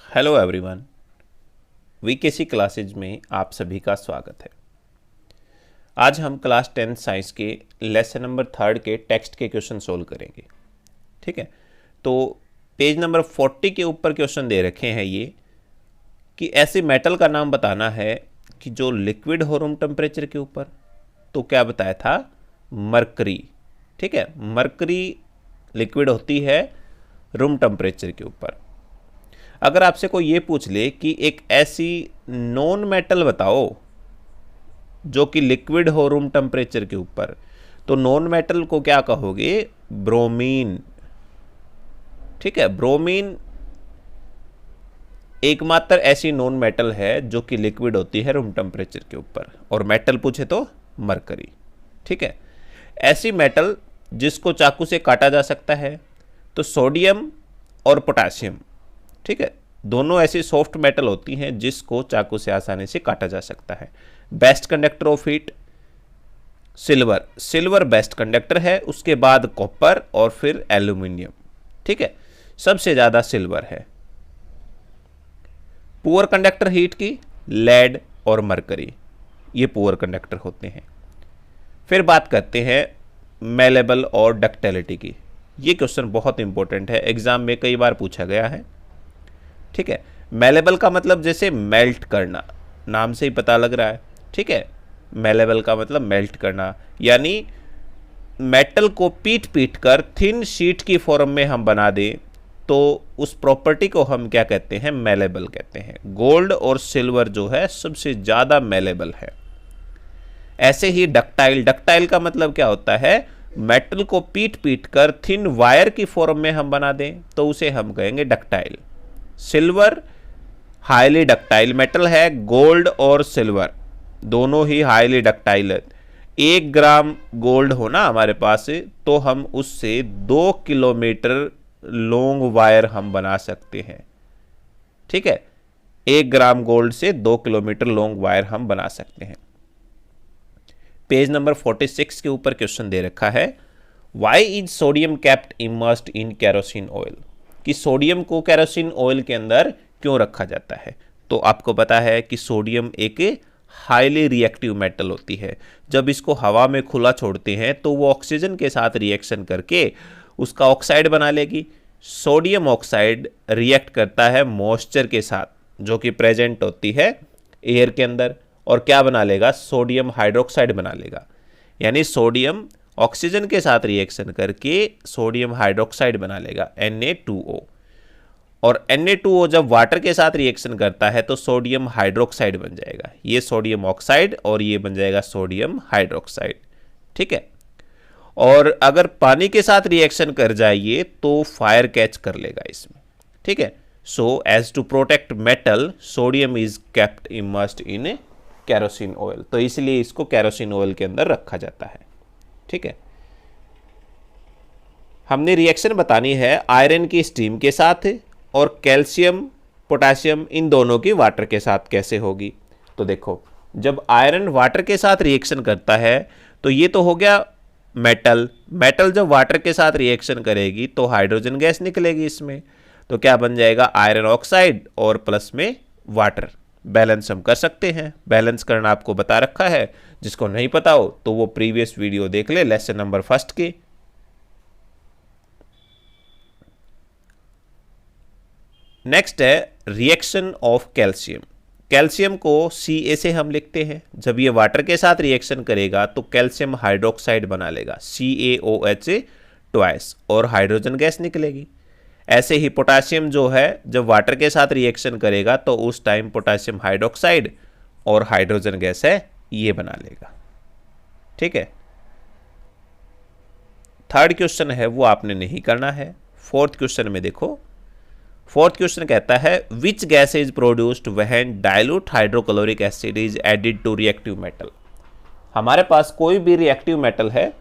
Hello everyone. वीकेसी classes में आप सभी का स्वागत है। आज हम क्लास 10 साइंस के लेसन नंबर 3 के टेक्स्ट के क्वेश्चन सोल्व करेंगे। ठीक है, तो पेज नंबर 40 के ऊपर क्वेश्चन दे रखे हैं ये कि ऐसे मेटल का नाम बताना है कि जो लिक्विड हो रूम टेम्परेचर के ऊपर। तो क्या बताया था? मरकरी। ठीक है, मरकरी लिक्विड होती है रूम टेम्परेचर के ऊपर। अगर आपसे कोई ये पूछ ले कि एक ऐसी नॉन मेटल बताओ जो कि लिक्विड हो रूम टेम्परेचर के ऊपर, तो नॉन मेटल को क्या कहोगे? ब्रोमीन। ठीक है, ब्रोमीन एकमात्र ऐसी नॉन मेटल है जो कि लिक्विड होती है रूम टेम्परेचर के ऊपर। और मेटल पूछे तो मरकरी। ठीक है, ऐसी मेटल जिसको चाकू से काटा जा सकता है तो सोडियम और पोटासियम। ठीक है, दोनों ऐसी सॉफ्ट मेटल होती हैं जिसको चाकू से आसानी से काटा जा सकता है। Best conductor of heat silver. Silver best conductor है, उसके बाद कॉपर और फिर एल्यूमिनियम। ठीक है, सबसे ज्यादा सिल्वर है। पुअर कंडक्टर हीट की लेड और मरकरी, ये पुअर कंडक्टर होते हैं। फिर बात करते हैं मेलेबल और डक्टिलिटी की। ये क्वेश्चन बहुत इंपॉर्टेंट है, एग्जाम में कई बार पूछा गया है। ठीक है, मेलेबल का मतलब जैसे मेल्ट करना, नाम से ही पता लग रहा है। ठीक है, मेलेबल का मतलब मेल्ट करना, यानी मेटल को पीट पीट कर थिन शीट की फॉर्म में हम बना दें तो उस प्रॉपर्टी को हम क्या कहते हैं? मेलेबल कहते हैं। गोल्ड और सिल्वर जो है सबसे ज़्यादा मेलेबल है। ऐसे ही डक्टाइल। डक्टाइल का मतलब क्या होता है? मेटल को पीट पीट कर थिन वायर की फॉर्म में हम बना दें तो उसे हम कहेंगे ductile. Silver highly ductile metal है। गोल्ड और सिल्वर दोनों ही हाईली डक्टाइल है। 1 ग्राम गोल्ड होना हमारे पास तो हम उससे 2 किलोमीटर लॉन्ग वायर हम बना सकते हैं। ठीक है, 1 ग्राम गोल्ड से 2 किलोमीटर लॉन्ग वायर हम बना सकते हैं। पेज नंबर 46 के ऊपर क्वेश्चन दे रखा है, why is sodium kept immersed in kerosene oil. कि सोडियम को केरोसिन ऑयल के अंदर क्यों रखा जाता है? तो आपको पता है कि सोडियम एक हाईली रिएक्टिव मेटल होती है। जब इसको हवा में खुला छोड़ते हैं तो वो ऑक्सीजन के साथ रिएक्शन करके उसका ऑक्साइड बना लेगी। सोडियम ऑक्साइड रिएक्ट करता है मॉइस्चर के साथ जो कि प्रेजेंट होती है एयर के अंदर, और क्या बना लेगा? सोडियम हाइड्रोक्साइड बना लेगा। यानी सोडियम ऑक्सीजन के साथ रिएक्शन करके सोडियम हाइड्रोक्साइड बना लेगा, Na2O। और Na2O जब वाटर के साथ रिएक्शन करता है तो सोडियम हाइड्रोक्साइड बन जाएगा। ये सोडियम ऑक्साइड और ये बन जाएगा सोडियम हाइड्रोक्साइड। ठीक है, और अगर पानी के साथ रिएक्शन कर जाइए तो फायर कैच कर लेगा इसमें। ठीक है, so as to protect metal sodium is kept immersed in kerosene oil. तो इसलिए इसको केरोसिन ऑयल के अंदर रखा जाता है। ठीक है, हमने रिएक्शन बतानी है आयरन की स्टीम के साथ और कैल्शियम पोटेशियम इन दोनों की वाटर के साथ कैसे होगी। तो देखो, जब आयरन वाटर के साथ रिएक्शन करता है तो ये तो हो गया मेटल। मेटल जब वाटर के साथ रिएक्शन करेगी तो हाइड्रोजन गैस निकलेगी इसमें, तो क्या बन जाएगा? आयरन ऑक्साइड और प्लस में वाटर। बैलेंस हम कर सकते हैं, बैलेंस करना आपको बता रखा है। जिसको नहीं पता हो तो वो प्रीवियस वीडियो देख ले, लेसन नंबर 1 के। नेक्स्ट है रिएक्शन ऑफ कैल्शियम। कैल्शियम को Ca से हम लिखते हैं। जब ये वाटर के साथ रिएक्शन करेगा तो कैल्शियम हाइड्रोक्साइड बना लेगा, CaOH ट्वाइस, और हाइड्रोजन गैस निकलेगी। ऐसे ही पोटासियम जो है जब वाटर के साथ रिएक्शन करेगा तो उस टाइम पोटासियम हाइड्रोक्साइड और हाइड्रोजन गैस है ये बना लेगा। ठीक है, 3rd क्वेश्चन है वो आपने नहीं करना है। 4th क्वेश्चन में देखो, 4th क्वेश्चन कहता है which gas is produced when dilute hydrochloric acid is added to reactive metal. हमारे पास कोई भी रिएक्टिव मेटल है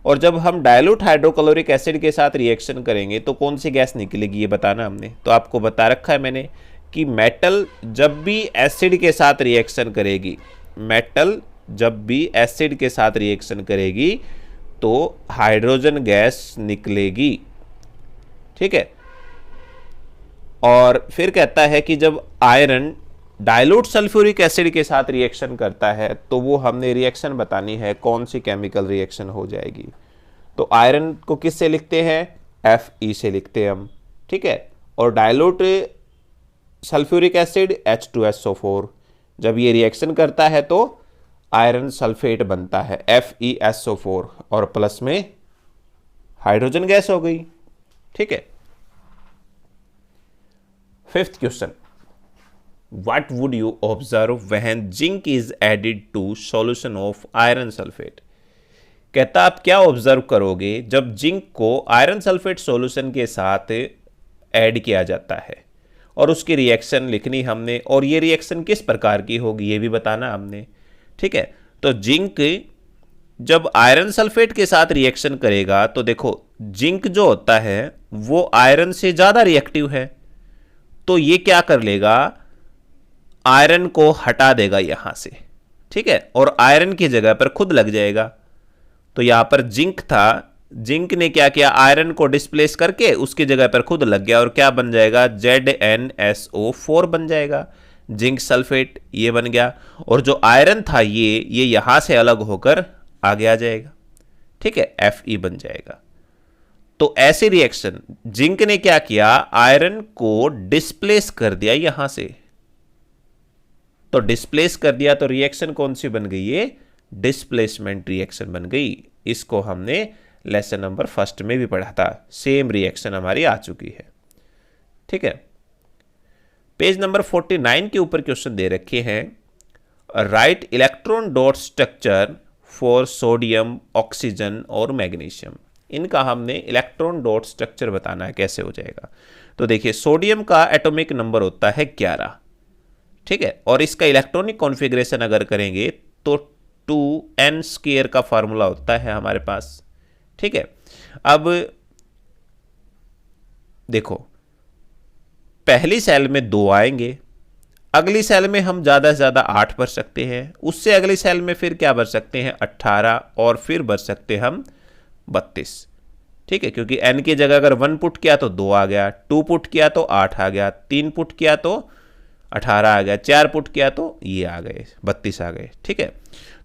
और जब हम डाइल्यूट हाइड्रोक्लोरिक एसिड के साथ रिएक्शन करेंगे तो कौन सी गैस निकलेगी ये बताना हमने। तो आपको बता रखा है मैंने कि मेटल जब भी एसिड के साथ रिएक्शन करेगी, मेटल जब भी एसिड के साथ रिएक्शन करेगी तो हाइड्रोजन गैस निकलेगी। ठीक है, और फिर कहता है कि जब आयरन डाइल्यूट सल्फ्यूरिक एसिड के साथ रिएक्शन करता है तो वो हमने रिएक्शन बतानी है, कौन सी केमिकल रिएक्शन हो जाएगी। तो आयरन को किस से लिखते हैं, Fe से लिखते हैं हम, ठीक है। और डाइल्यूट सल्फ्यूरिक एसिड H2SO4, जब ये रिएक्शन करता है तो आयरन सल्फेट बनता है FeSO4 और प्लस में हाइड्रोजन गैस हो गई, ठीक है। Fifth question, what would you observe when zinc is added to solution of iron sulphate. कहता आप क्या ऑब्जर्व करोगे जब जिंक को आयरन सल्फेट सॉल्यूशन के साथ ऐड किया जाता है, और उसकी रिएक्शन लिखनी हमने, और ये रिएक्शन किस प्रकार की होगी ये भी बताना हमने, ठीक है। तो जिंक जब आयरन सल्फेट के साथ रिएक्शन करेगा तो देखो जिंक जो होता है वो आयरन से ज़्यादा रिएक्टिव है, तो ये क्या कर लेगा, आयरन को हटा देगा यहां से, ठीक है, और आयरन की जगह पर खुद लग जाएगा। तो यहां पर जिंक था, जिंक ने क्या किया, आयरन को डिस्प्लेस करके उसकी जगह पर खुद लग गया और क्या बन जाएगा, ZnSO4 बन जाएगा, जिंक सल्फेट ये बन गया। और जो आयरन था ये यहां से अलग होकर आगे आ जाएगा, ठीक है, Fe बन जाएगा। तो ऐसी रिएक्शन जिंक ने क्या किया, आयरन को डिस्प्लेस कर दिया यहां से, तो डिस्प्लेस कर दिया तो रिएक्शन कौन सी बन गई, ये डिस्प्लेसमेंट रिएक्शन बन गई। इसको हमने लेसन नंबर फर्स्ट में भी पढ़ा था, सेम रिएक्शन हमारी आ चुकी है, ठीक है। पेज नंबर 49 के ऊपर क्वेश्चन दे रखे हैं, right electron dot structure for sodium, oxygen और मैग्नीशियम। इनका हमने इलेक्ट्रॉन डॉट स्ट्रक्चर बताना है, कैसे हो जाएगा। तो देखिए सोडियम का एटॉमिक नंबर होता है 11, ठीक है, और इसका इलेक्ट्रॉनिक कॉन्फ़िगरेशन अगर करेंगे तो 2n² का फार्मूला होता है हमारे पास, ठीक है। अब देखो पहली सेल में 2 आएंगे, अगली सेल में हम ज़्यादा से ज़्यादा 8 भर सकते हैं, उससे अगली सेल में फिर क्या भर सकते हैं 18, और फिर भर सकते हम 32, ठीक है, क्योंकि n की जगह अगर 1 पुट किया तो 2 आ गया, 2 पुट किया तो 8 आ गया, 3 पुट किया तो 18 आ गया, 4 पुट किया तो ये आ गए 32 आ गए, ठीक है।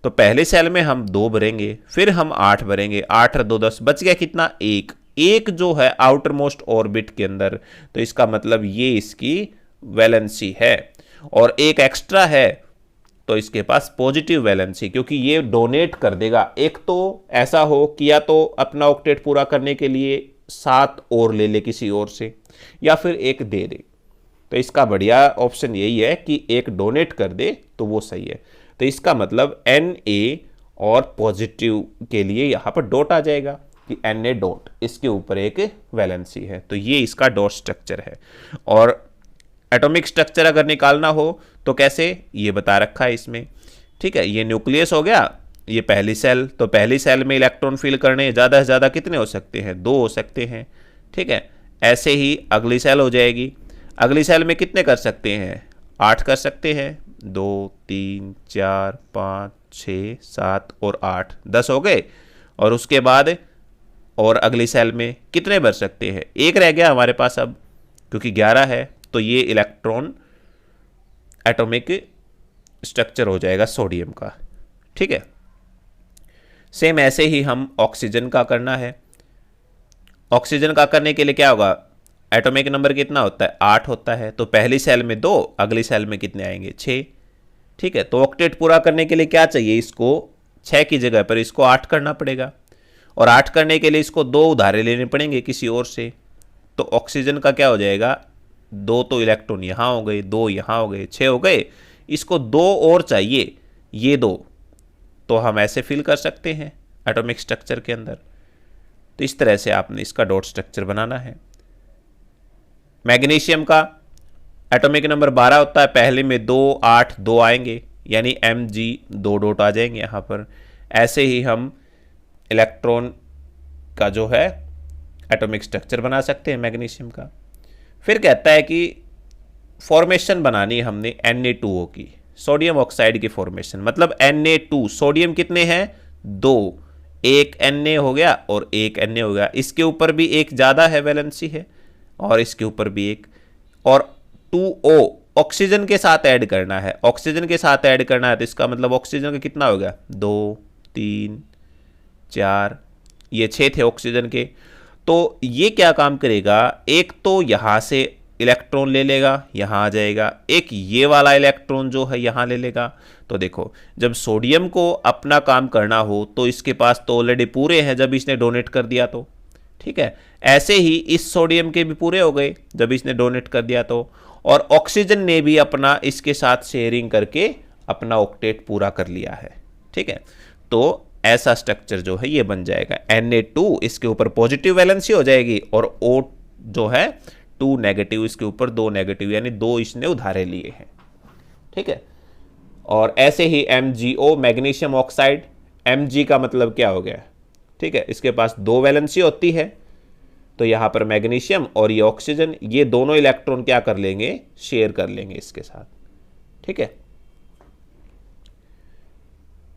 तो पहले सेल में हम 2 भरेंगे, फिर हम 8 भरेंगे, 8 और 2 10, बच गया कितना, 1 जो है आउटर मोस्ट ऑर्बिट के अंदर, तो इसका मतलब ये इसकी वैलेंसी है, और 1 एक्स्ट्रा है तो इसके पास पॉजिटिव वैलेंसी, क्योंकि ये डोनेट कर देगा। एक तो ऐसा हो कि या तो अपना ऑक्टेट पूरा करने के लिए 7 और ले ले किसी और से, या फिर 1 दे दे, तो इसका बढ़िया ऑप्शन यही है कि 1 डोनेट कर दे तो वो सही है। तो इसका मतलब Na और पॉजिटिव के लिए यहाँ पर डॉट आ जाएगा कि Na डॉट, इसके ऊपर एक वैलेंसी है, तो ये इसका डॉट स्ट्रक्चर है। और एटॉमिक स्ट्रक्चर अगर निकालना हो तो कैसे, ये बता रखा है इसमें, ठीक है। ये न्यूक्लियस हो गया, ये पहली सेल, तो पहली सेल में इलेक्ट्रॉन फिल करने ज़्यादा से ज़्यादा कितने हो सकते हैं, 2 हो सकते हैं, ठीक है। ऐसे ही अगली सेल हो जाएगी, अगली सेल में कितने कर सकते हैं, 8 कर सकते हैं, 2 3 4 5 6 7 और 8 10 हो गए। और उसके बाद और अगली सेल में कितने भर सकते हैं, 1 रह गया हमारे पास अब, क्योंकि 11 है, तो ये इलेक्ट्रॉन एटॉमिक स्ट्रक्चर हो जाएगा सोडियम का, ठीक है। सेम ऐसे ही हम ऑक्सीजन का करना है। ऑक्सीजन का करने के लिए क्या होगा, एटॉमिक नंबर कितना होता है, 8 होता है, तो पहली सेल में 2, अगली सेल में कितने आएंगे, 6, ठीक है। तो ऑक्टेट पूरा करने के लिए क्या चाहिए, इसको 6 की जगह पर इसको 8 करना पड़ेगा, और 8 करने के लिए इसको 2 उधारे लेने पड़ेंगे किसी और से। तो ऑक्सीजन का क्या हो जाएगा, 2 तो इलेक्ट्रॉन यहाँ हो गए, 2 यहाँ हो गए, 6 हो गए, इसको 2 और चाहिए, ये 2, तो हम ऐसे फिल कर सकते हैं एटॉमिक स्ट्रक्चर के अंदर। तो इस तरह से आपने इसका डॉट स्ट्रक्चर बनाना है। मैग्नीशियम का एटॉमिक नंबर 12 होता है, पहले में 2 8 2 आएंगे, यानी Mg 2 डॉट आ जाएंगे यहाँ पर। ऐसे ही हम इलेक्ट्रॉन का जो है एटॉमिक स्ट्रक्चर बना सकते हैं मैग्नीशियम का। फिर कहता है कि फॉर्मेशन बनानी है हमने Na2O की, सोडियम ऑक्साइड की फॉर्मेशन, मतलब Na2, सोडियम कितने हैं, 2, एक Na हो गया और एक Na हो गया, इसके ऊपर भी एक ज़्यादा है वैलेंसी है और इसके ऊपर भी एक, और 2O ऑक्सीजन के साथ ऐड करना है, ऑक्सीजन के साथ ऐड करना है, तो इसका मतलब ऑक्सीजन का कितना हो गया, 2 3 4, ये 6 थे ऑक्सीजन के। तो ये क्या काम करेगा, एक तो यहाँ से इलेक्ट्रॉन ले लेगा, यहाँ आ जाएगा, एक ये वाला इलेक्ट्रॉन जो है यहाँ ले लेगा। तो देखो जब सोडियम को अपना काम करना हो तो इसके पास तो ऑलरेडी पूरे हैं जब इसने डोनेट कर दिया तो, ठीक है। ऐसे ही इस सोडियम के भी पूरे हो गए जब इसने डोनेट कर दिया तो, और ऑक्सीजन ने भी अपना इसके साथ शेयरिंग करके अपना ऑक्टेट पूरा कर लिया है, ठीक है। तो ऐसा स्ट्रक्चर जो है ये बन जाएगा। Na2 इसके ऊपर पॉजिटिव वैलेंसी हो जाएगी और O जो है 2 नेगेटिव, इसके ऊपर 2 नेगेटिव, यानी 2 इसने उधारे लिए हैं, ठीक है। और ऐसे ही MgO मैग्नीशियम ऑक्साइड, Mg का मतलब क्या हो गया, ठीक है, इसके पास 2 वैलेंसी होती है, तो यहां पर मैग्नीशियम और ये ऑक्सीजन, ये दोनों इलेक्ट्रॉन क्या कर लेंगे, शेयर कर लेंगे इसके साथ, ठीक है।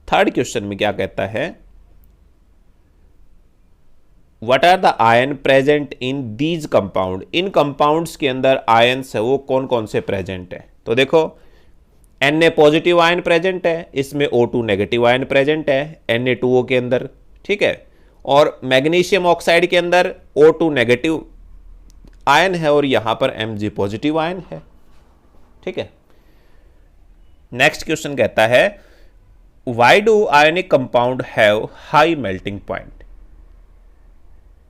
थर्ड क्वेश्चन में क्या कहता है, what are the ion present in these compound, in compounds के अंदर आयन्स है वो कौन कौन से प्रेजेंट है। तो देखो Na पॉजिटिव आयन प्रेजेंट है, इसमें O2 नेगेटिव आयन प्रेजेंट है Na2O के अंदर, ठीक है। और मैग्नीशियम ऑक्साइड के अंदर O2 नेगेटिव आयन है और यहां पर Mg पॉजिटिव आयन है, ठीक है। नेक्स्ट क्वेश्चन कहता है, why do ionic compound have high melting point,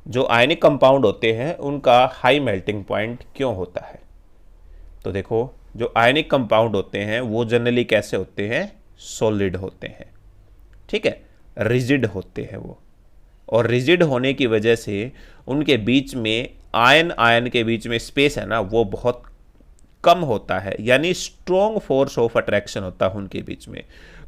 जो आयनिक कंपाउंड होते हैं उनका हाई मेल्टिंग पॉइंट क्यों होता है। तो देखो जो आयनिक कंपाउंड होते हैं वो जनरली कैसे होते हैं, सॉलिड होते हैं, ठीक है, रिजिड होते हैं वो, और रिजिड होने की वजह से उनके बीच में आयन के बीच में स्पेस है ना वो बहुत कम होता है, यानी स्ट्रॉन्ग फोर्स ऑफ अट्रैक्शन होता है उनके बीच में।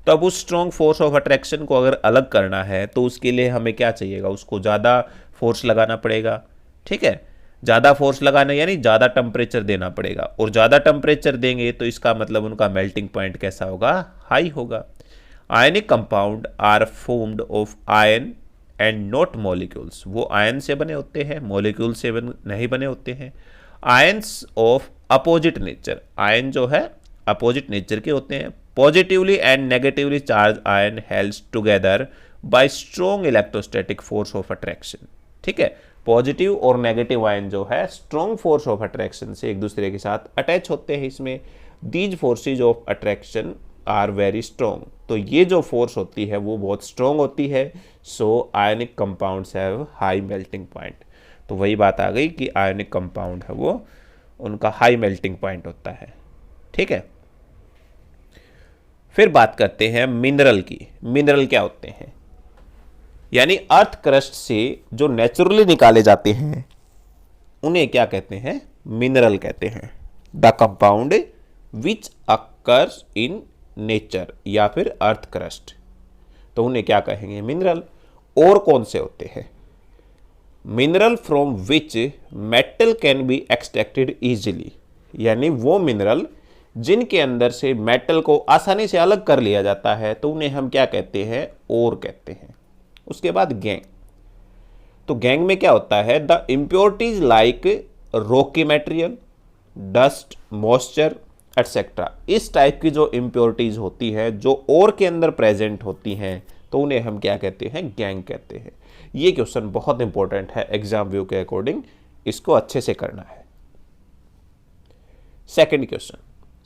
तो अब उस स्ट्रॉन्ग फोर्स ऑफ अट्रैक्शन को अगर अलग करना है तो उसके लिए हमें क्या चाहिएगा, उसको ज़्यादा फोर्स लगाना पड़ेगा, ठीक है। ज़्यादा फोर्स लगाना यानी ज़्यादा टेम्परेचर देना पड़ेगा, और ज़्यादा टेम्परेचर देंगे तो इसका मतलब उनका मेल्टिंग पॉइंट कैसा होगा, हाई होगा। Ionic compound are formed of ion and not molecules, वो आयन से बने होते हैं, मॉलिक्यूल से नहीं बने होते हैं। Ions of opposite nature, ion जो है अपोजिट नेचर के होते हैं। Positively and negatively charge ion helds together by strong electrostatic force of attraction, ठीक है। पॉजिटिव और नेगेटिव आयन जो है स्ट्रॉन्ग फोर्स ऑफ अट्रैक्शन से एक दूसरे के साथ अटैच होते हैं इसमें। These forces of attraction are very strong, तो ये जो फोर्स होती है वो बहुत स्ट्रॉन्ग होती है। So ionic compounds have high melting point, तो वही बात आ गई कि आयनिक कंपाउंड है वो उनका हाई मेल्टिंग पॉइंट होता है, ठीक है। फिर बात करते हैं मिनरल की। मिनरल क्या होते हैं, यानी अर्थ क्रस्ट से जो नेचुरली निकाले जाते हैं उन्हें क्या कहते हैं, मिनरल कहते हैं। The compound which occurs in nature या फिर अर्थ क्रस्ट, तो उन्हें क्या कहेंगे, मिनरल। और कौन से होते हैं, mineral from which metal can be extracted easily, यानी वो मिनरल जिनके अंदर से मेटल को आसानी से अलग कर लिया जाता है तो उन्हें हम क्या कहते हैं, ओर कहते हैं। उसके बाद गैंग, तो गैंग में क्या होता है, the impurities like Rocky material, dust, moisture etcetera, इस टाइप की जो इम्प्योरिटीज होती है जो ओर के अंदर प्रेजेंट होती हैं तो उन्हें हम क्या कहते हैं, गैंग कहते हैं। ये क्वेश्चन बहुत इंपॉर्टेंट है एग्जाम व्यू के अकॉर्डिंग, इसको अच्छे से करना है। सेकंड क्वेश्चन,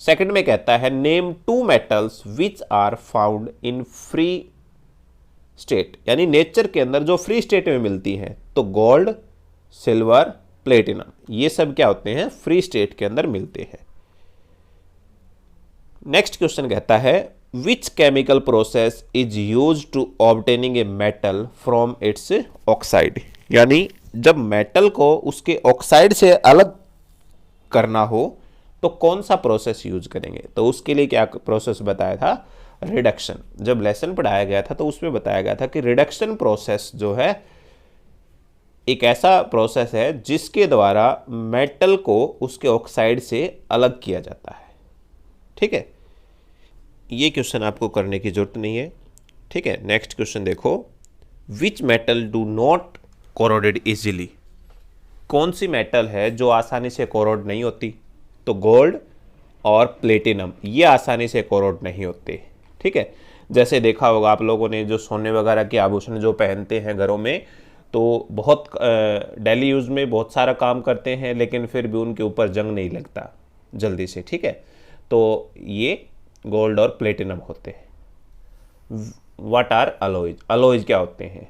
सेकंड में कहता है, name 2 metals which are found in free state, यानी नेचर के अंदर जो फ्री स्टेट में मिलती हैं, तो गोल्ड, सिल्वर, प्लेटिनम, ये सब क्या होते हैं, फ्री स्टेट के अंदर मिलते हैं। नेक्स्ट क्वेश्चन कहता है, which chemical process is use to obtaining a metal from its oxide, यानी जब मेटल को उसके ऑक्साइड से अलग करना हो तो कौन सा प्रोसेस यूज करेंगे। तो उसके लिए क्या प्रोसेस बताया था, रिडक्शन। जब लेसन पढ़ाया गया था तो उसमें बताया गया था कि रिडक्शन प्रोसेस जो है एक ऐसा प्रोसेस है जिसके द्वारा मेटल को उसके ऑक्साइड से अलग किया जाता है, ठीक है। ये क्वेश्चन आपको करने की जरूरत नहीं है, ठीक है। नेक्स्ट क्वेश्चन देखो, which metal do not corroded easily, कौन सी मेटल है जो आसानी से कोरोड नहीं होती। तो गोल्ड और प्लेटिनम ये आसानी से कोरोड नहीं होते, ठीक है। जैसे देखा होगा आप लोगों ने, जो सोने वगैरह के आभूषण जो पहनते हैं घरों में, तो बहुत डेली यूज़ में बहुत सारा काम करते हैं, लेकिन फिर भी उनके ऊपर जंग नहीं लगता जल्दी से, ठीक है। तो ये गोल्ड और प्लेटिनम होते हैं। What are alloys? अलॉयज क्या होते हैं?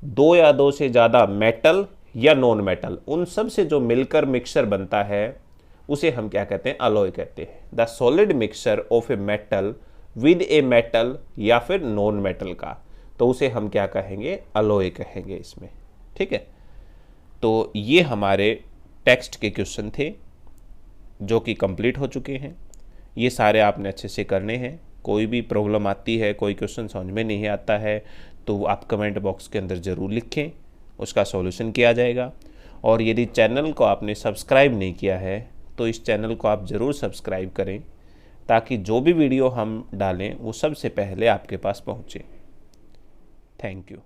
दो या दो से ज़्यादा मेटल या नॉन मेटल, उन सब से जो मिलकर मिक्सचर बनता है उसे हम क्या कहते हैं? अलॉय कहते हैं। The solid mixture of a metal with a metal या फिर नॉन मेटल का, तो उसे हम क्या कहेंगे? अलॉय कहेंगे इसमें, ठीक है। तो ये हमारे टेक्स्ट के क्वेश्चन थे जो कि कंप्लीट हो चुके हैं। ये सारे आपने अच्छे से करने हैं। कोई भी प्रॉब्लम आती है, कोई क्वेश्चन समझ में नहीं आता है, तो आप कमेंट बॉक्स के अंदर ज़रूर लिखें, उसका सॉल्यूशन किया जाएगा। और यदि चैनल को आपने सब्सक्राइब नहीं किया है तो इस चैनल को आप ज़रूर सब्सक्राइब करें, ताकि जो भी वीडियो हम डालें वो सबसे पहले आपके पास पहुँचे। Thank you.